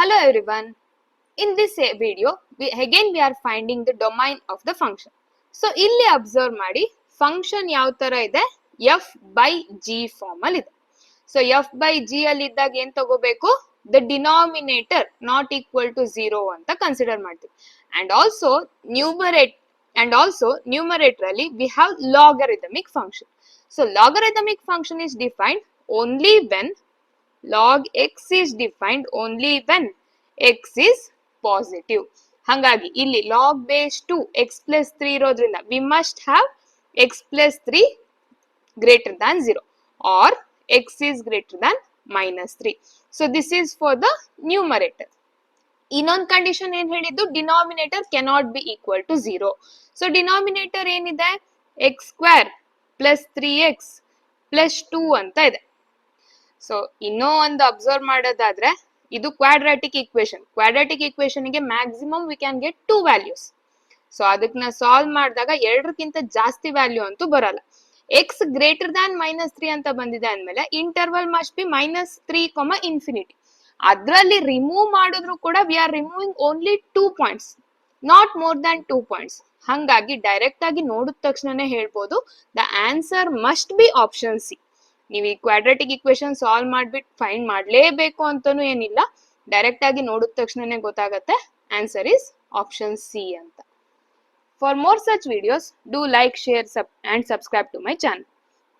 Hello everyone. In this video, we are finding the domain of the function. So, ಇಲ್ಲಿ observe ಮಾಡಿ function ಯಾವ ತರ ಇದೆ f by g form ಅಲ್ಲಿ ಇದೆ. So, f by g ಅಲ್ಲಿ ಇದ್ದಾಗ ಏನು ತಗೋಬೇಕು? The denominator not equal to 0 ಅಂತ consider ಮಾಡ್ತೀವಿ. And also numerator ಅಲ್ಲಿ we have logarithmic function. So, logarithmic function is defined only when log x is defined only when x is positive. ಹಂಗಾಗಿ ಇಲ್ಲಿ log base 2 x plus 3 ಇರೋದ್ರಿಂದ we must have x plus 3 greater than 0 or x is greater than minus 3. So this is for the numerator. ಇನ್ನೊಂದು condition ಏನ್ ಹೇಳಿದ್ದು denominator cannot be equal to 0. So denominator ಏನಿದೆ x square plus 3x plus 2 ಅಂತ ಇದೆ. So ಇನ್ನೂ ಒಂದು observe ಮಾಡೋದಾದ್ರೆ ಇದು ಕ್ವಾಡ್ರಾಟಿಕ್ ಈಕ್ವೇಶನ್ ಗೆ maximum we can get 2 values. So ಅದಕ್ಕೆ ಸಾಲ್ವ್ ಮಾಡಿದಾಗ ಎರಡಕ್ಕಿಂತ ಜಾಸ್ತಿ ವ್ಯಾಲ್ಯೂ ಅಂತೂ ಬರಲ್ಲ. ಎಕ್ಸ್ ಗ್ರೇಟರ್ ದ್ಯಾನ್ -3 ಅಂತ ಬಂದಿದೆ ಅಂದ್ಮೇಲೆ ಇಂಟರ್ವಲ್ ಮಸ್ಟ್ ಬಿ -3, ಇನ್ಫಿನಿಟಿ. ಅದರಲ್ಲಿ ರಿಮೂವ್ ಮಾಡಿದ್ರು ಕೂಡ we are removing only 2 points, not more than 2 points. ಹಂಗಾಗಿ ಡೈರೆಕ್ಟ್ ಆಗಿ ನೋಡಿದ ತಕ್ಷಣನೇ ಹೇಳ್ಬೋದು the answer must be option C. ನೀವು ಈ ಕ್ವಾಡ್ರಾಟಿಕ್ ಈಕ್ವೇಶನ್ ಸಾಲ್ವ್ ಮಾಡ್ಬಿಟ್ಟು ಫೈಂಡ್ ಮಾಡಲೇಬೇಕು ಅಂತಾನೂ ಏನಿಲ್ಲ, ಡೈರೆಕ್ಟ್ ಆಗಿ ನೋಡಿದ ತಕ್ಷಣನೇ ಗೊತ್ತಾಗತ್ತೆ ಆನ್ಸರ್ ಇಸ್ ಆಪ್ಷನ್ ಸಿ ಅಂತ. For more such videos, do like, share and subscribe to my channel.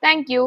Thank you.